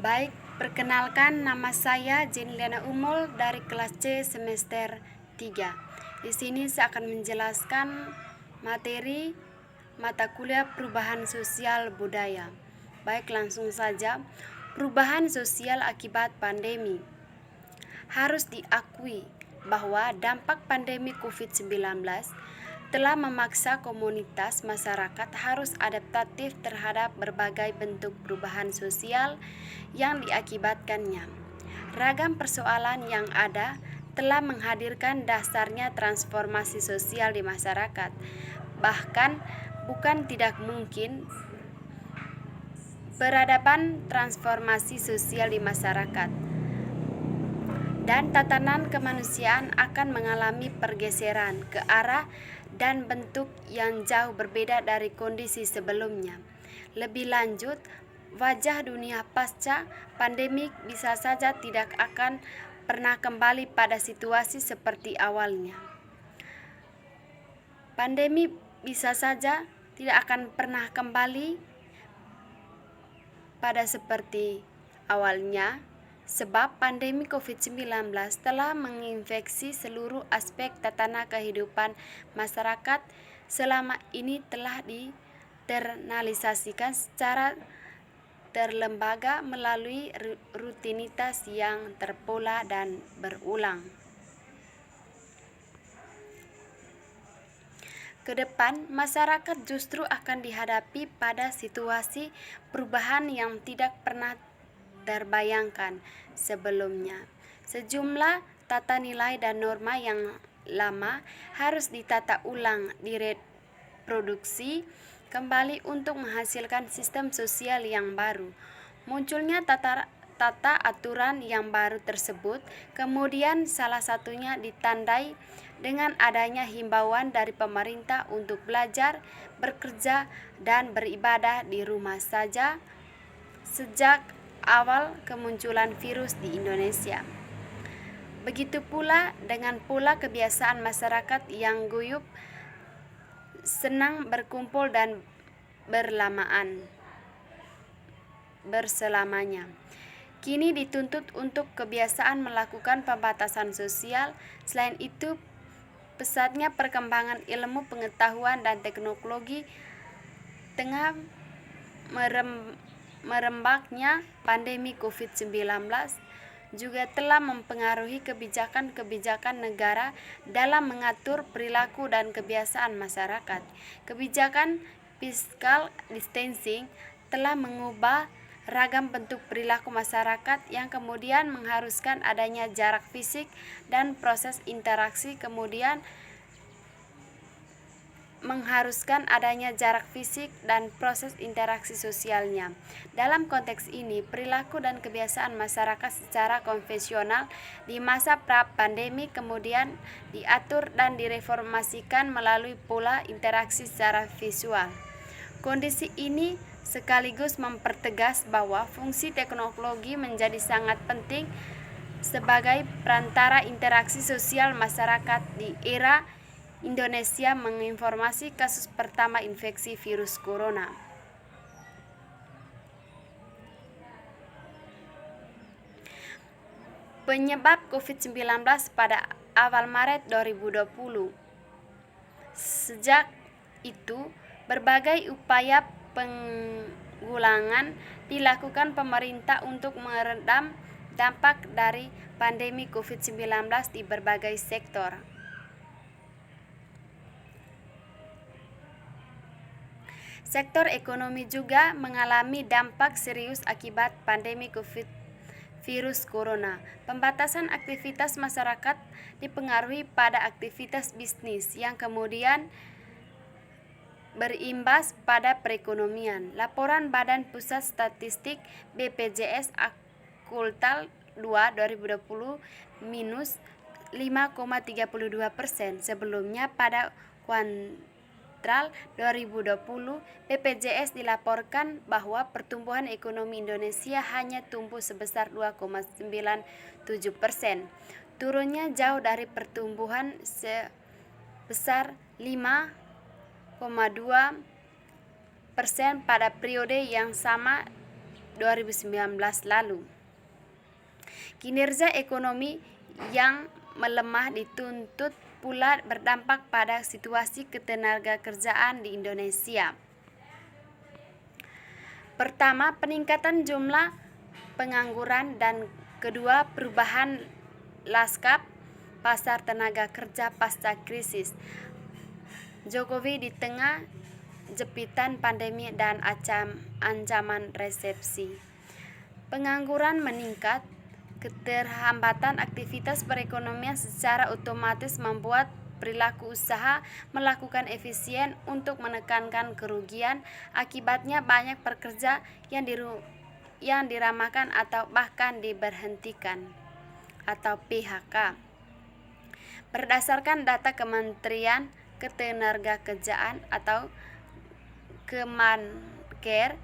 Baik, perkenalkan nama saya Jenliana Umul dari kelas C semester 3. Di sini saya akan menjelaskan materi mata kuliah perubahan sosial budaya. Baik, langsung saja. Perubahan sosial akibat pandemi. Harus diakui bahwa dampak pandemi COVID-19 telah memaksa komunitas masyarakat harus adaptatif terhadap berbagai bentuk perubahan sosial yang diakibatkannya. Ragam persoalan yang ada telah menghadirkan dasarnya transformasi sosial di masyarakat. Bahkan bukan tidak mungkin peradaban transformasi sosial di masyarakat dan tatanan kemanusiaan akan mengalami pergeseran ke arah dan bentuk yang jauh berbeda dari kondisi sebelumnya. Lebih lanjut, wajah dunia pasca pandemik bisa saja tidak akan pernah kembali pada situasi seperti awalnya. Pandemi bisa saja tidak akan pernah kembali pada seperti awalnya, sebab pandemi COVID-19 telah menginfeksi seluruh aspek tatanan kehidupan masyarakat selama ini telah diinternalisasikan secara terlembaga melalui rutinitas yang terpola dan berulang. Kedepan, masyarakat justru akan dihadapi pada situasi perubahan yang tidak pernah terbayangkan sebelumnya. Sejumlah tata nilai dan norma yang lama harus ditata ulang, direproduksi kembali untuk menghasilkan sistem sosial yang baru. Munculnya tata aturan yang baru tersebut kemudian salah satunya ditandai dengan adanya himbauan dari pemerintah untuk belajar, bekerja, dan beribadah di rumah saja sejak awal kemunculan virus di Indonesia. Begitu pula dengan pola kebiasaan masyarakat yang guyup, senang berkumpul dan berselamanya. Kini dituntut untuk kebiasaan melakukan pembatasan sosial. Selain itu, pesatnya perkembangan ilmu pengetahuan dan teknologi tengah merembaknya pandemi COVID-19 juga telah mempengaruhi kebijakan-kebijakan negara dalam mengatur perilaku dan kebiasaan masyarakat. Kebijakan physical distancing telah mengubah ragam bentuk perilaku masyarakat yang kemudian mengharuskan adanya jarak fisik dan proses interaksi sosialnya. Dalam konteks ini, perilaku dan kebiasaan masyarakat secara konvensional di masa pra-pandemi kemudian diatur dan direformasikan melalui pola interaksi secara visual. Kondisi ini sekaligus mempertegas bahwa fungsi teknologi menjadi sangat penting sebagai perantara interaksi sosial masyarakat di era Indonesia menginformasi kasus pertama infeksi virus corona. Penyebab COVID-19 pada awal Maret 2020. Sejak itu, berbagai upaya penggulangan dilakukan pemerintah untuk meredam dampak dari pandemi COVID-19 di berbagai sektor. Sektor ekonomi juga mengalami dampak serius akibat pandemi virus corona. Pembatasan aktivitas masyarakat dipengaruhi pada aktivitas bisnis yang kemudian berimbas pada perekonomian. Laporan Badan Pusat Statistik BPJS kuartal 2 2020 minus 5,32%. Sebelumnya pada kuartal 2020 BPJS dilaporkan bahwa pertumbuhan ekonomi Indonesia hanya tumbuh sebesar 2,97%. Turunnya jauh dari pertumbuhan sebesar 5,2% pada periode yang sama 2019 lalu. Kinerja ekonomi yang melemah dituntut pula berdampak pada situasi ketenagakerjaan di Indonesia. Pertama, peningkatan jumlah pengangguran, dan kedua, perubahan lanskap pasar tenaga kerja pasca krisis. Jokowi di tengah jepitan pandemi dan ancaman resepsi. Pengangguran meningkat, keterhambatan aktivitas perekonomian secara otomatis membuat perilaku usaha melakukan efisien untuk menekankan kerugian. Akibatnya banyak pekerja yang dirumahkan atau bahkan diberhentikan atau PHK. Berdasarkan data Kementerian Ketenagakerjaan atau Kemenaker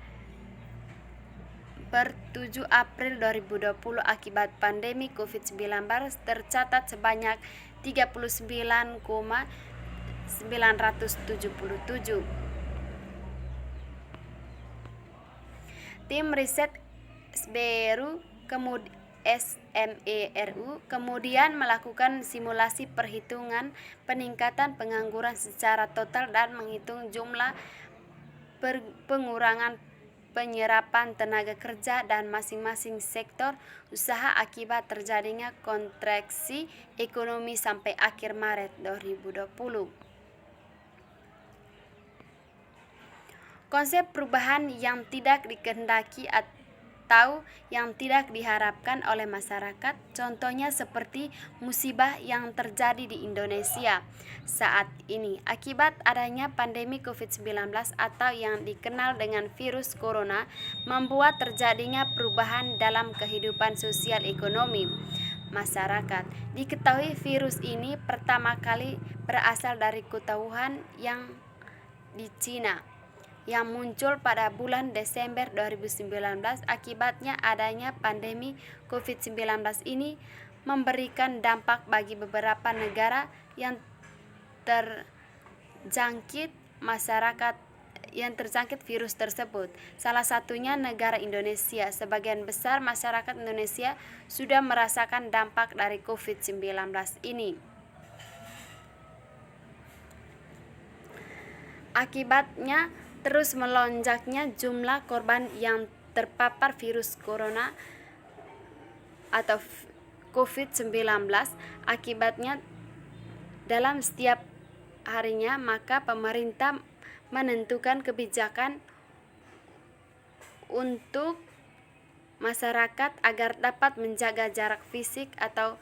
per 7 April 2020, akibat pandemi COVID-19 tercatat sebanyak 39,977. Tim riset SMERU kemudian melakukan simulasi perhitungan peningkatan pengangguran secara total dan menghitung jumlah pengurangan penyerapan tenaga kerja dan masing-masing sektor usaha akibat terjadinya kontraksi ekonomi sampai akhir Maret 2020. Konsep perubahan yang tidak dikehendaki atau yang tidak diharapkan oleh masyarakat, contohnya seperti musibah yang terjadi di Indonesia saat ini akibat adanya pandemi COVID-19 atau yang dikenal dengan virus corona, membuat terjadinya perubahan dalam kehidupan sosial ekonomi masyarakat. Diketahui virus ini pertama kali berasal dari kota Wuhan yang di Cina, yang muncul pada bulan Desember 2019. Akibatnya adanya pandemi COVID-19 ini memberikan dampak bagi beberapa negara yang terjangkit virus tersebut. Salah satunya negara Indonesia. Sebagian besar masyarakat Indonesia sudah merasakan dampak dari COVID-19 ini. Akibatnya terus melonjaknya jumlah korban yang terpapar virus corona atau COVID-19. Akibatnya dalam setiap harinya maka pemerintah menentukan kebijakan untuk masyarakat agar dapat menjaga jarak fisik atau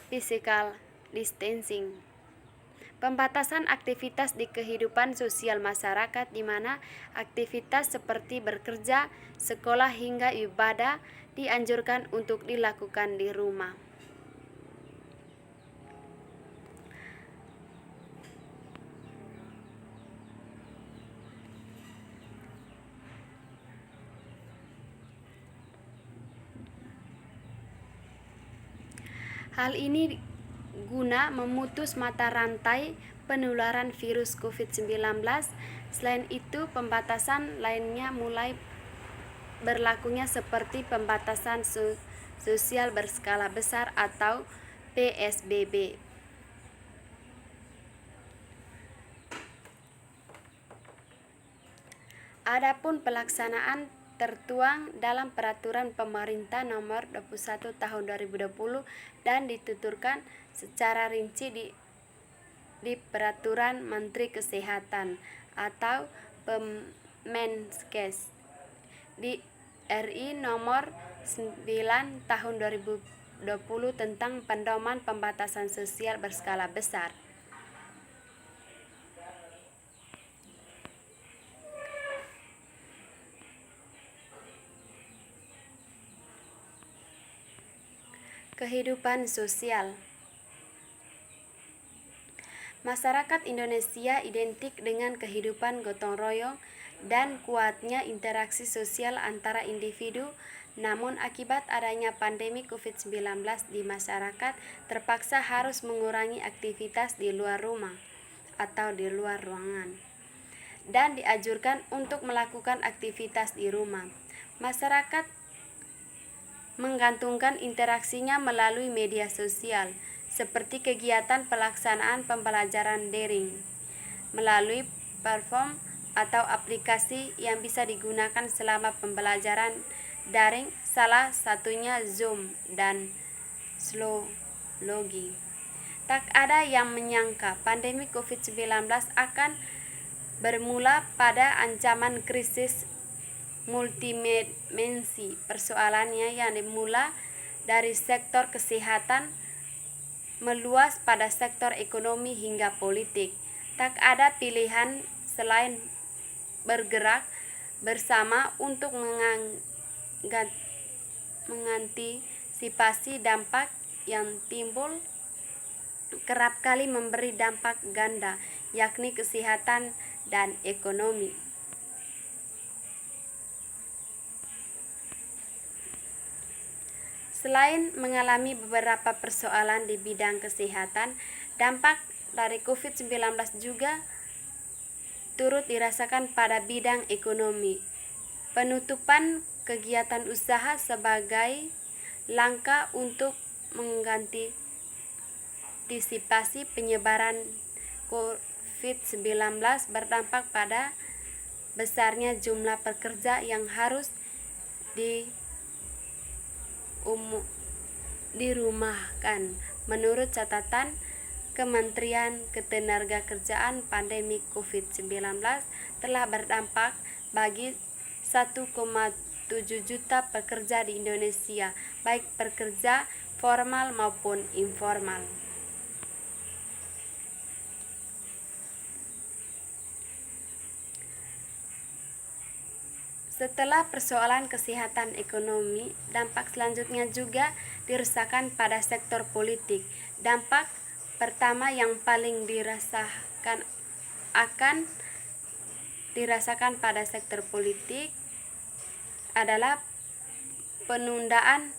physical distancing. Pembatasan aktivitas di kehidupan sosial masyarakat, di mana aktivitas seperti bekerja, sekolah hingga ibadah dianjurkan untuk dilakukan di rumah. Hal ini guna memutus mata rantai penularan virus COVID-19. Selain itu, pembatasan lainnya mulai berlakunya seperti pembatasan sosial berskala besar atau PSBB. Adapun pelaksanaan tertuang dalam Peraturan Pemerintah Nomor 21 Tahun 2020 dan dituturkan secara rinci di Peraturan Menteri Kesehatan atau Permenkes di RI Nomor 9 Tahun 2020 tentang pedoman pembatasan sosial berskala besar. Kehidupan sosial. Masyarakat Indonesia identik dengan kehidupan gotong royong dan kuatnya interaksi sosial antara individu. Namun akibat adanya pandemi COVID-19 di masyarakat terpaksa harus mengurangi aktivitas di luar rumah atau di luar ruangan, dan dianjurkan untuk melakukan aktivitas di rumah. Masyarakat menggantungkan interaksinya melalui media sosial, seperti kegiatan pelaksanaan pembelajaran daring melalui platform atau aplikasi yang bisa digunakan selama pembelajaran daring, salah satunya Zoom dan Slowlogi. Tak ada yang menyangka pandemi COVID-19 akan bermula pada ancaman krisis multidimensi. Persoalannya yang dimulai dari sektor kesehatan meluas pada sektor ekonomi hingga politik. Tak ada pilihan selain bergerak bersama untuk mengantisipasi dampak yang timbul. Kerap kali memberi dampak ganda, yakni kesehatan dan ekonomi. Selain mengalami beberapa persoalan di bidang kesehatan, dampak dari COVID-19 juga turut dirasakan pada bidang ekonomi. Penutupan kegiatan usaha sebagai langkah untuk mengantisipasi penyebaran COVID-19 berdampak pada besarnya jumlah pekerja yang harus dirumahkan. Menurut catatan Kementerian Ketenagakerjaan, pandemi COVID-19 telah berdampak bagi 1,7 juta pekerja di Indonesia, baik pekerja formal maupun informal. Setelah persoalan kesehatan ekonomi, dampak selanjutnya juga dirasakan pada sektor politik. Dampak pertama yang paling dirasakan pada sektor politik adalah penundaan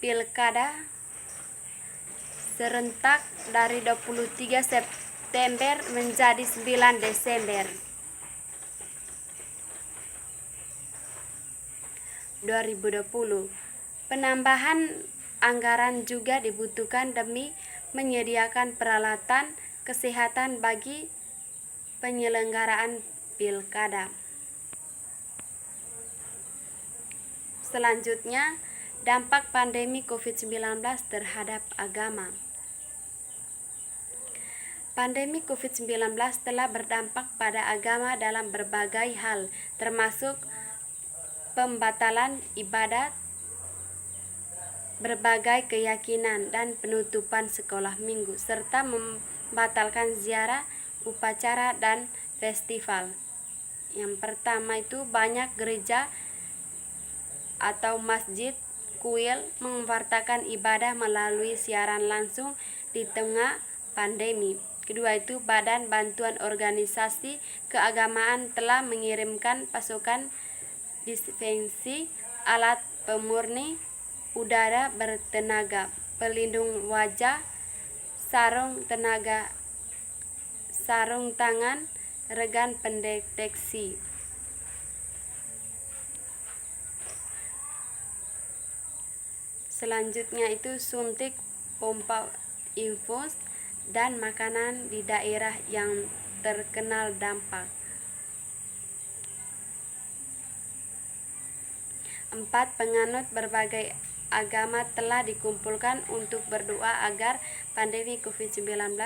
pilkada serentak dari 23 September menjadi 9 Desember 2020. Penambahan anggaran juga dibutuhkan demi menyediakan peralatan kesehatan bagi penyelenggaraan pilkada. Selanjutnya, dampak pandemi COVID-19 terhadap agama. Pandemi COVID-19 telah berdampak pada agama dalam berbagai hal, termasuk pembatalan ibadat, berbagai keyakinan, dan penutupan sekolah minggu, serta membatalkan ziarah, upacara, dan festival. Yang pertama itu banyak gereja atau masjid kuil memwartakan ibadah melalui siaran langsung di tengah pandemi. Kedua itu Badan Bantuan Organisasi Keagamaan telah mengirimkan pasokan disinfeksi, alat pemurni udara bertenaga, pelindung wajah, sarung tangan, regan pendeteksi. Selanjutnya itu suntik, pompa infus, dan makanan di daerah yang terkena dampak. 4. Penganut berbagai agama telah dikumpulkan untuk berdoa agar pandemi COVID-19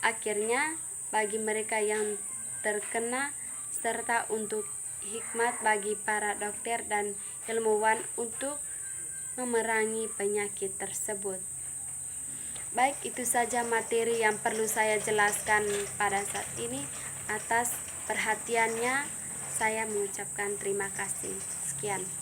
akhirnya bagi mereka yang terkena, serta untuk hikmat bagi para dokter dan ilmuwan untuk memerangi penyakit tersebut. Baik, itu saja materi yang perlu saya jelaskan pada saat ini. Atas perhatiannya, saya mengucapkan terima kasih. Sekian.